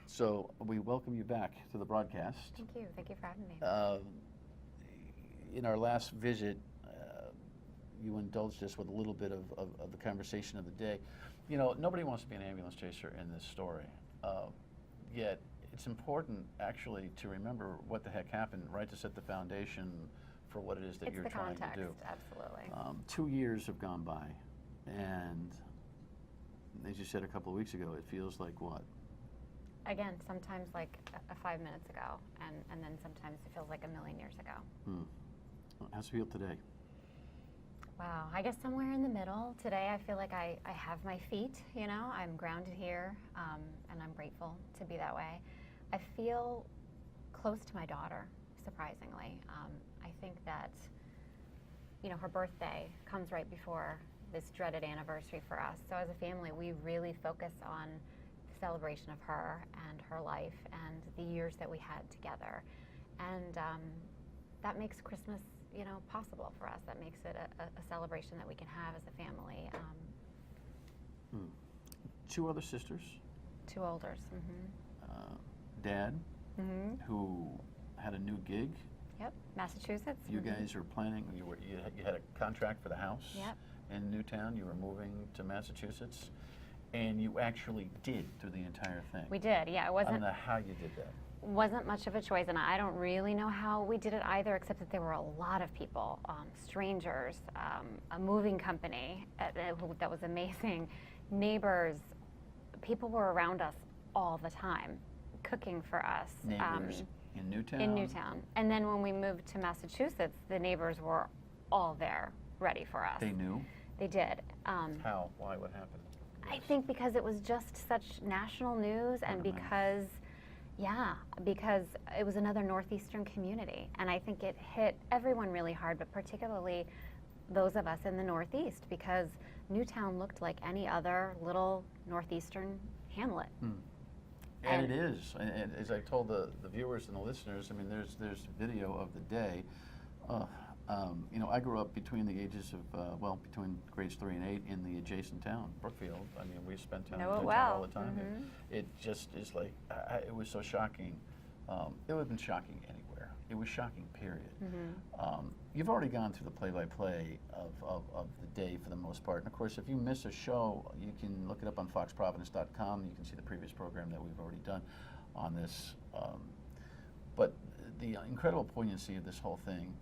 So we welcome you back to the broadcast. Thank you. Thank you for having me. In our last visit, you indulged us with a little bit of the conversation of the day. You know, nobody wants to be an ambulance chaser in this story, yet it's important actually to remember what the heck happened, right, to set the foundation for what it is that It's you're the trying context, to do. absolutely. 2 years have gone by, and as you said a couple of weeks ago, it feels like what? Again, sometimes like 5 minutes ago, and then sometimes it feels like a million years ago. How's it feel today? Wow, I guess somewhere in the middle. Today I feel like I have my feet, you know, I'm grounded here, and I'm grateful to be that way. I feel close to my daughter, surprisingly. I think that, you know, her birthday comes right before this dreaded anniversary for us. So as a family, we really focus on the celebration of her and her life and the years that we had together. And that makes Christmas, you know, possible for us. That makes it a celebration that we can have as a family. 2 other sisters. 2 olders. Dad, who had a new gig. Yep, Massachusetts. You guys are planning. You had a contract for the house. Yep. In Newtown. You were moving to Massachusetts, and you actually did through the entire thing. We did. Yeah, it wasn't. I don't know how you did that. Wasn't much of a choice, and I don't really know how we did it either, except that there were a lot of people, strangers, a moving company that was amazing, neighbors. People were around us all the time, cooking for us. Neighbors in Newtown? In Newtown. And then when we moved to Massachusetts, the neighbors were all there, ready for us. They knew? They did. How? Why? What happened? I think because it was just such national news, and because it was another Northeastern community. And I think it hit everyone really hard, but particularly those of us in the Northeast, because Newtown looked like any other little Northeastern hamlet. And it is. And as I told the viewers and the listeners, I mean, there's video of the day. You know, I grew up between the ages of, between grades 3 and 8 in the adjacent town, Brookfield. I mean, we spent time in Newtown all the time. It just is like, it was so shocking. It would have been shocking anywhere. It was shocking, period. You've already gone through the play-by-play of the day for the most part. And of course, if you miss a show, you can look it up on foxprovidence.com. You can see the previous program that we've already done on this. But the incredible poignancy of this whole thing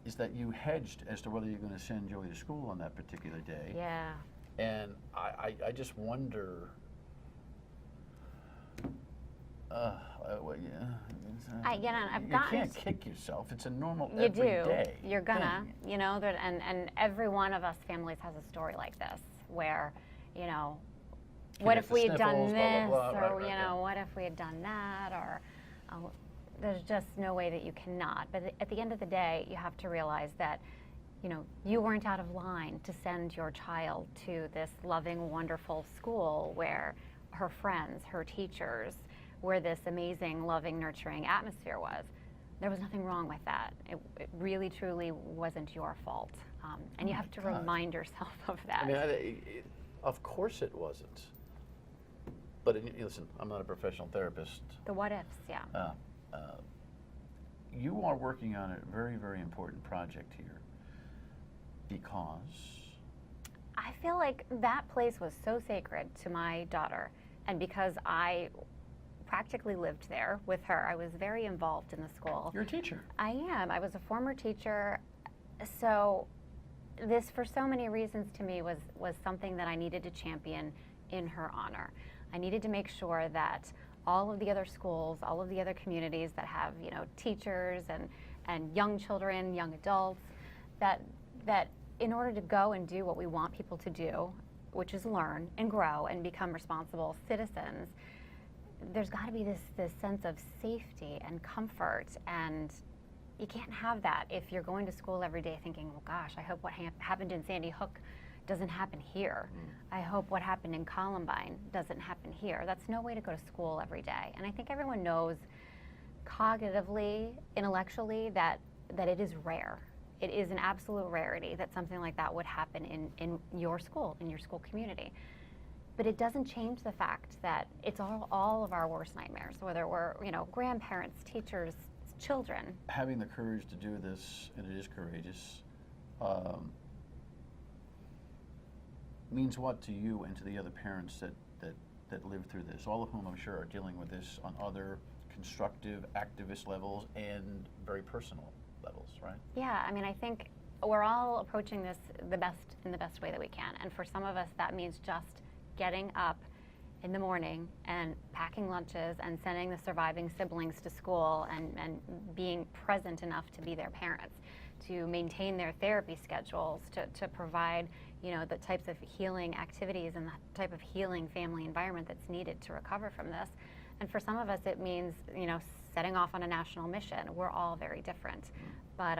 is that you hedged as to whether you're going to send Joey to school on that particular day. Yeah. And I just wonder. You can't kick yourself. It's a normal everyday You're gonna, thing. you know, and every one of us families has a story like this, where, you know, what if we had done this, or you know, what if we had done that, or there's just no way that you cannot. But at the end of the day, you have to realize that, you know, you weren't out of line to send your child to this loving, wonderful school where her friends, her teachers, where this amazing, loving, nurturing atmosphere was. There was nothing wrong with that. It really, truly wasn't your fault. And you have to remind yourself of that. I mean, of course it wasn't. But listen, I'm not a professional therapist. The what ifs, yeah. You are working on a very, very important project here because? I feel like that place was so sacred to my daughter. And because I practically lived there with her, I was very involved in the school. You're a teacher. I am. I was a former teacher. So this, for so many reasons to me, was something that I needed to champion in her honor. I needed to make sure that all of the other schools, all of the other communities that have, you know, teachers and young children, young adults, that in order to go and do what we want people to do, which is learn and grow and become responsible citizens, there's got to be this sense of safety and comfort, and you can't have that if you're going to school every day thinking, well, gosh, I hope what happened in Sandy Hook doesn't happen here. I hope what happened in Columbine doesn't happen here. That's no way to go to school every day. And I think everyone knows cognitively, intellectually, that it is rare. It is an absolute rarity that something like that would happen in your school, in your school community. but it doesn't change the fact that it's all of our worst nightmares, whether we're, grandparents, teachers, children. Having the courage to do this, and it is courageous, means what to you and to the other parents that live through this, all of whom I'm sure are dealing with this on other constructive, activist levels and very personal levels, right? Yeah, I mean, I think we're all approaching this in the best way that we can. And for some of us, that means just getting up in the morning and packing lunches and sending the surviving siblings to school and being present enough to be their parents, to maintain their therapy schedules, to provide, the types of healing activities and the type of healing family environment that's needed to recover from this. And for some of us, it means, setting off on a national mission. We're all very different. But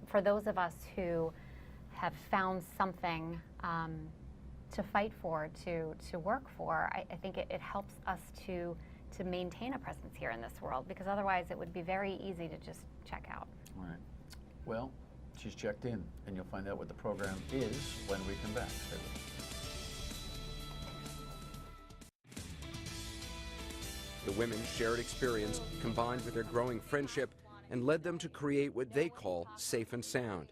for those of us who have found something to fight for, to work for, I think it helps us to maintain a presence here in this world, because otherwise it would be very easy to just check out. All right. Well, she's checked in, and you'll find out what the program is when we come back. Stay with us. The women's shared experience combined with their growing friendship and led them to create what they call Safe and Sound.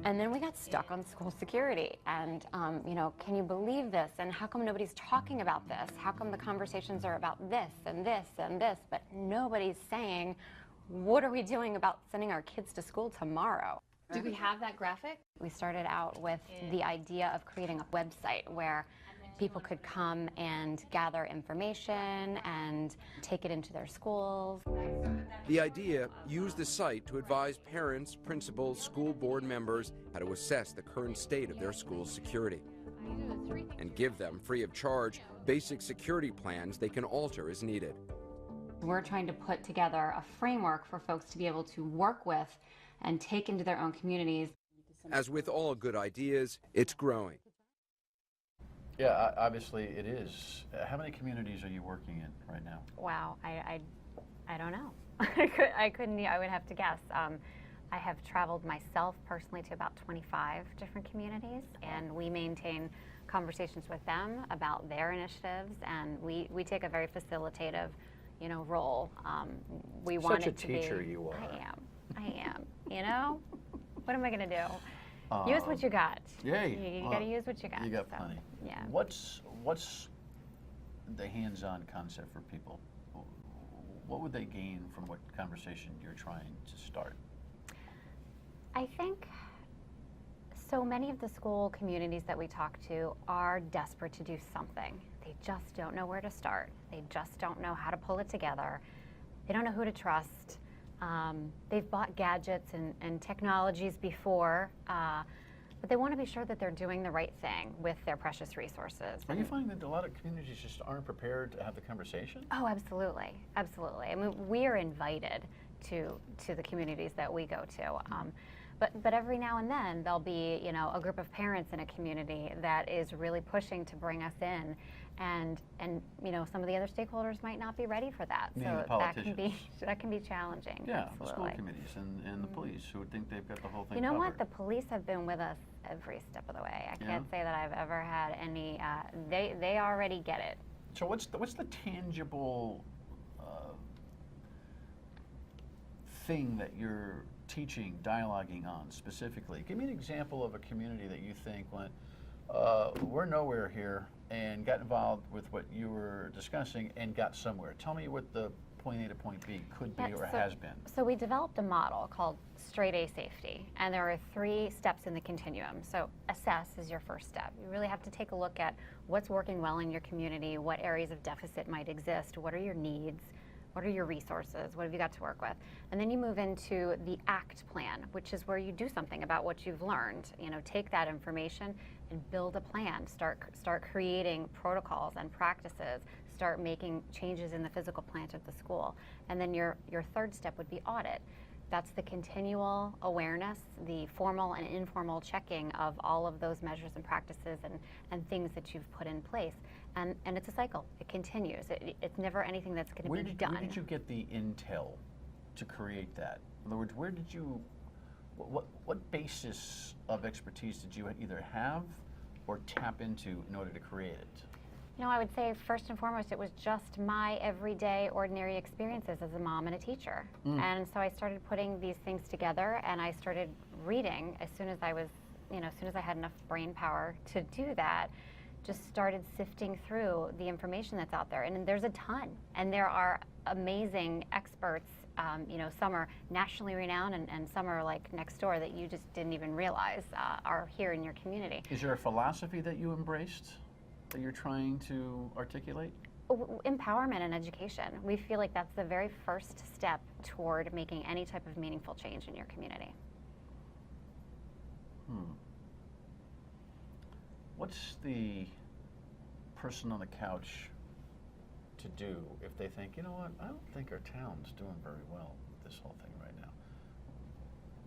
And then we got stuck on school security. And, can you believe this? And how come nobody's talking about this? How come the conversations are about this and this and this, but nobody's saying, what are we doing about sending our kids to school tomorrow? Do we have that graphic? We started out with the idea of creating a website where people could come and gather information and take it into their schools. The idea, use the site to advise parents, principals, school board members how to assess the current state of their school's security and give them, free of charge, basic security plans they can alter as needed. We're trying to put together a framework for folks to be able to work with and take into their own communities. As with all good ideas, it's growing. Yeah, obviously it is. How many communities are you working in right now? Wow, I don't know. I couldn't. I would have to guess. I have traveled myself personally to about 25 different communities, and we maintain conversations with them about their initiatives, and we take a very facilitative, role. We want Such a it to be. teacher you are. I am. What am I going to do? Use what you got. Yay. You got to use what you got. You got plenty. Yeah. What's the hands-on concept for people? What would they gain from what conversation you're trying to start? I think so many of the school communities that we talk to are desperate to do something. They just don't know where to start. They just don't know how to pull it together. They don't know who to trust. They've bought gadgets and technologies before, but they want to be sure that they're doing the right thing with their precious resources. Are you finding that a lot of communities just aren't prepared to have the conversation? Oh, absolutely, absolutely. I mean, we are invited to the communities that we go to. But every now and then there'll be, a group of parents in a community that is really pushing to bring us in, and some of the other stakeholders might not be ready for that. Meaning so the politicians. that can be challenging. Yeah, absolutely. the school committees and the police who would think they've got the whole thing You know covered. what? The police have been with us every step of the way. I can't say that I've ever had any. They already get it. So what's the tangible thing that you're teaching, dialoguing on specifically? Give me an example of a community that you think went, we're nowhere here, and got involved with what you were discussing and got somewhere. Tell me what the point A to point B could be or has been. So we developed a model called Straight A Safety, and there are 3 steps in the continuum. So assess is your first step. You really have to take a look at what's working well in your community, what areas of deficit might exist, what are your needs, what are your resources, what have you got to work with? And then you move into the ACT plan, which is where you do something about what you've learned. Take that information and build a plan. Start creating protocols and practices. Start making changes in the physical plant of the school. And then your third step would be audit. That's the continual awareness, the formal and informal checking of all of those measures and practices and things that you've put in place. And it's a cycle. It continues. It's never anything that's going to be done. Where did you get the intel to create that? In other words, where did you, what basis of expertise did you either have or tap into in order to create it? You know, I would say first and foremost, it was just my everyday, ordinary experiences as a mom and a teacher. And so I started putting these things together, and I started reading as soon as I was, as soon as I had enough brain power to do that, just started sifting through the information that's out there. And there's a ton, and there are amazing experts. Some are nationally renowned, and some are like next door that you just didn't even realize are here in your community. Is there a philosophy that you embraced that you're trying to articulate? Empowerment and education. We feel like that's the very first step toward making any type of meaningful change in your community. What's the person on the couch to do if they think, you know what, I don't think our town's doing very well with this whole thing right now?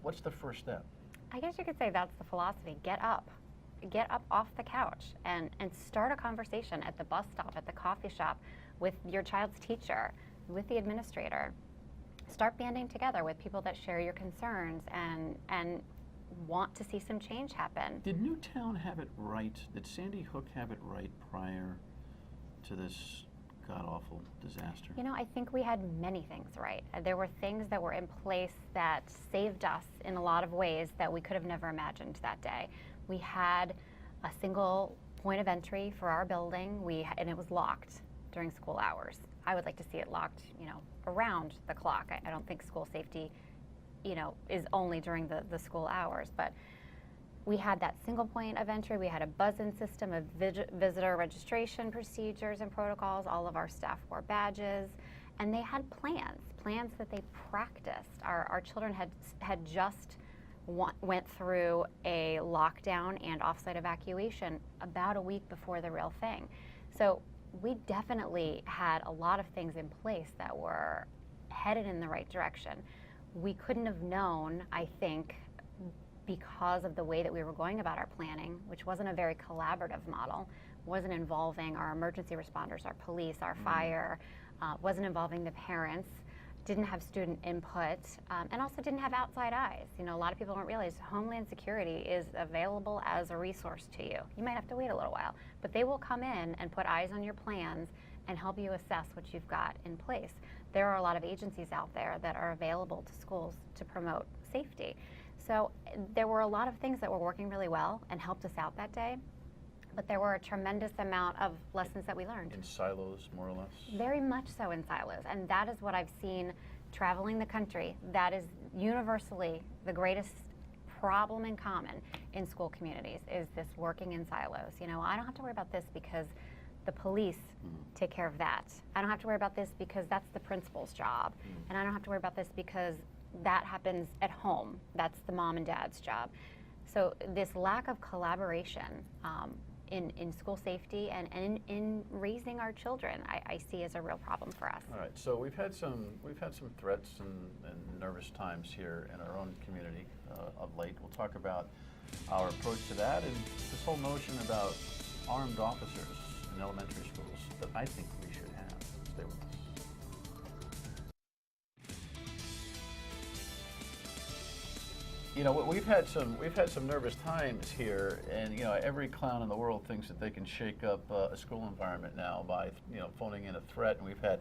What's the first step? I guess you could say that's the philosophy. Get up. Get up off the couch and start a conversation at the bus stop, at the coffee shop, with your child's teacher, with the administrator. Start banding together with people that share your concerns and want to see some change happen. Did Newtown have it right? Did Sandy Hook have it right prior to this god-awful disaster? You know, I think we had many things right. There were things that were in place that saved us in a lot of ways that we could have never imagined that day. We had a single point of entry for our building, and it was locked during school hours. I would like to see it locked, around the clock. I don't think school safety, is only during the school hours, but we had that single point of entry. We had a buzz-in system of visitor registration procedures and protocols. All of our staff wore badges, and they had plans that they practiced. Our children had just went through a lockdown and offsite evacuation about a week before the real thing. So we definitely had a lot of things in place that were headed in the right direction. We couldn't have known, I think, because of the way that we were going about our planning, which wasn't a very collaborative model, wasn't involving our emergency responders, our police, our fire, wasn't involving the parents, didn't have student input, and also didn't have outside eyes. A lot of people don't realize Homeland Security is available as a resource to you. You might have to wait a little while, but they will come in and put eyes on your plans and help you assess what you've got in place. There are a lot of agencies out there that are available to schools to promote safety. So there were a lot of things that were working really well and helped us out that day, but there were a tremendous amount of lessons that we learned. In silos, more or less? Very much so in silos, and that is what I've seen traveling the country. That is universally the greatest problem in common in school communities, is this working in silos. I don't have to worry about this because the police take care of that. I don't have to worry about this because that's the principal's job. And I don't have to worry about this because that happens at home. That's the mom and dad's job. So this lack of collaboration in school safety and in raising our children, I see as a real problem for us. All right, so we've had some threats and nervous times here in our own community of late. We'll talk about our approach to that and this whole notion about armed officers in elementary schools that I think we should have. Stay with us. We've had some nervous times here, and every clown in the world thinks that they can shake up a school environment now by phoning in a threat, and we've had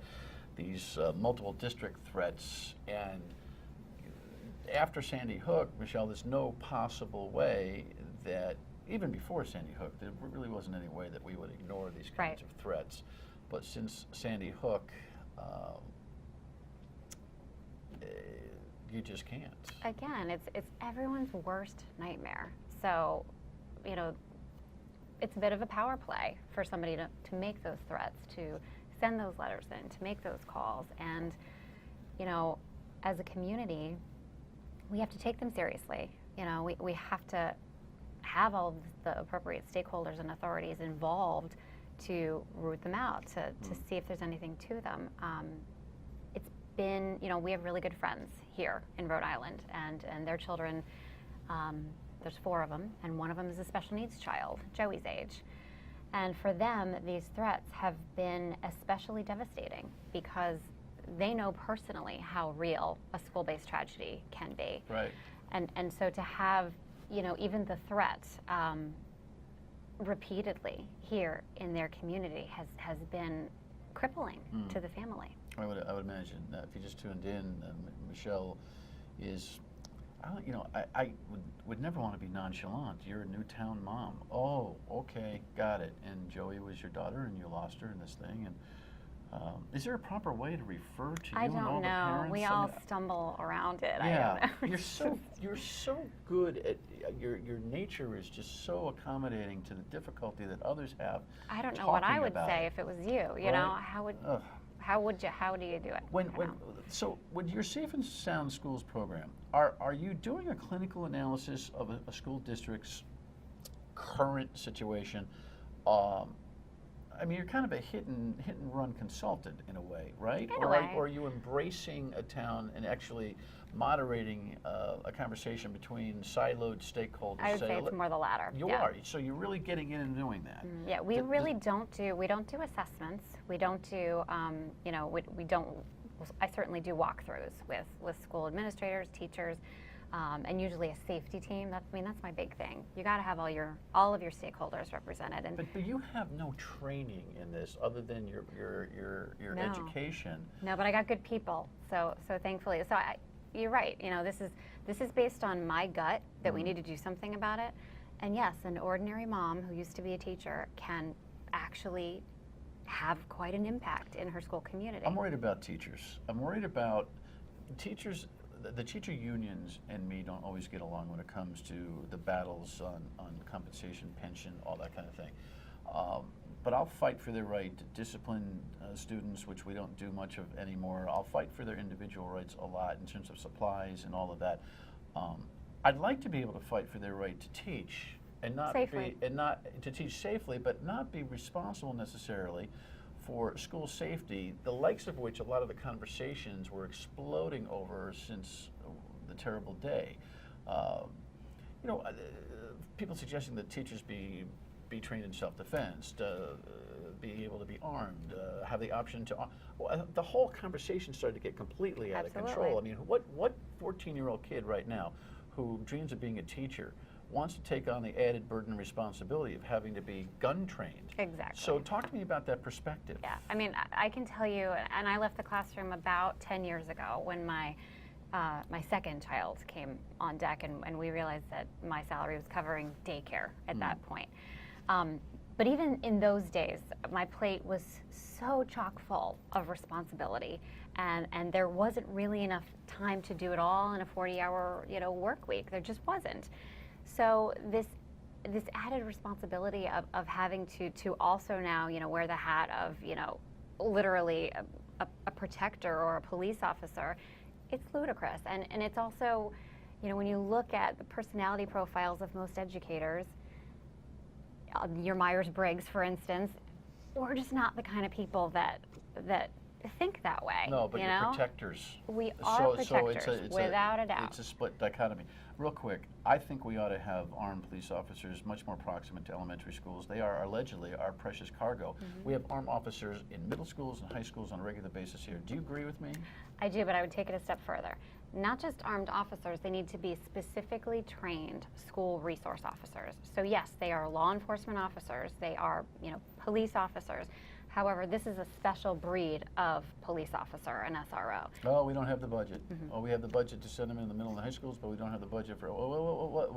these multiple district threats. And after Sandy Hook, Michele, there's no possible way that even before Sandy Hook, there really wasn't any way that we would ignore these kinds of threats. But since Sandy Hook, you just can't. Again, it's everyone's worst nightmare. So, it's a bit of a power play for somebody to make those threats, to send those letters in, to make those calls. And, as a community, we have to take them seriously. We have to have all the appropriate stakeholders and authorities involved to root them out, to see if there's anything to them. It's been, we have really good friends here in Rhode Island, and their children, there's 4 of them, and one of them is a special needs child, Joey's age. And for them, these threats have been especially devastating because they know personally how real a school-based tragedy can be. Right. And so to have, even the threat, repeatedly here in their community has been crippling to the family. I would imagine if you just tuned in, Michele is, I would never want to be nonchalant. You're a Newtown mom. Oh, okay, got it. And Joey was your daughter, and you lost her in this thing. And is there a proper way to refer to you I and all don't the know. parents? We all stumble around it. Yeah, I don't know. you're so good at your nature is just so accommodating to the difficulty that others have. I don't know what I would say it. if it was you. You know, how do you do it? So with your Safe and Sound Schools program, are you doing a clinical analysis of a school district's current situation? I mean, you're kind of a hit and run consultant in a way, right? In a way. Or are you embracing a town and actually moderating a conversation between siloed stakeholders? I would say it's more the latter. You are. So you're really getting in and doing that. Yeah, we really don't do assessments. We don't do we don't. I certainly do walkthroughs with school administrators, teachers, and usually a safety team. That's my big thing. You got to have all of your stakeholders represented. And but you have no training in this other than your No. education. No, but I got good people. So thankfully, you're right. You know, this is based on my gut that we need to do something about it. And yes, an ordinary mom who used to be a teacher can actually have quite an impact in her school community. I'm worried about teachers. I'm worried about teachers. The teacher unions and me don't always get along when it comes to the battles on compensation, pension, all that kind of thing. But I'll fight for their right to discipline students, which we don't do much of anymore. I'll fight for their individual rights a lot in terms of supplies and all of that. I'd like to be able to fight for their right to teach and not to teach safely, but not be responsible necessarily for school safety, the likes of which a lot of the conversations were exploding over since the terrible day. People suggesting that teachers be trained in self-defense, be able to be armed, have the option to. The whole conversation started to get completely out of control. I mean, what 14-year-old kid right now who dreams of being a teacher wants to take on the added burden and responsibility of having to be gun trained? Exactly. So talk to me about that perspective. Yeah, I mean, I can tell you, and I left the classroom about 10 years ago when my second child came on deck, and we realized that my salary was covering daycare at that point. But even in those days, my plate was so chock full of responsibility, and there wasn't really enough time to do it all in a 40-hour work week. There just wasn't. So this added responsibility of having to also now wear the hat of literally a protector or a police officer, it's ludicrous. And it's also when you look at the personality profiles of most educators, your Myers-Briggs, for instance, we're just not the kind of people that think that way. No, but you're protectors. We are protectors, so it's without a doubt. It's a split dichotomy. Real quick, I think we ought to have armed police officers much more proximate to elementary schools. They are allegedly our precious cargo. We have armed officers in middle schools and high schools on a regular basis here. Do you agree with me? I do, but I would take it a step further. Not just armed officers, they need to be specifically trained school resource officers. So yes, they are law enforcement officers, they are, police officers. However, this is a special breed of police officer, an SRO. Oh, we don't have the budget. Oh, we have the budget to send them in the middle of the high schools, but we don't have the budget for what?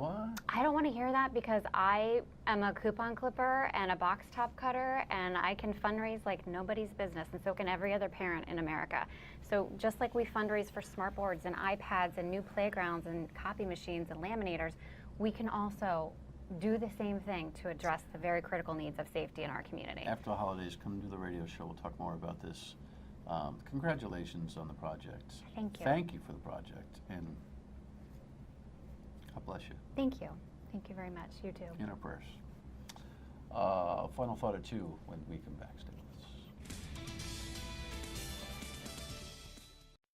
I don't want to hear that because I am a coupon clipper and a box top cutter, and I can fundraise like nobody's business, and so can every other parent in America. So just like we fundraise for smart boards and iPads and new playgrounds and copy machines and laminators, we can also do the same thing to address the very critical needs of safety in our community. After the holidays, come to the radio show. We'll talk more about this. Congratulations on the project. Thank you. Thank you for the project, and God bless you. Thank you. Thank you very much. You too. In our prayers. Final thought or two when we come back. Stay with us.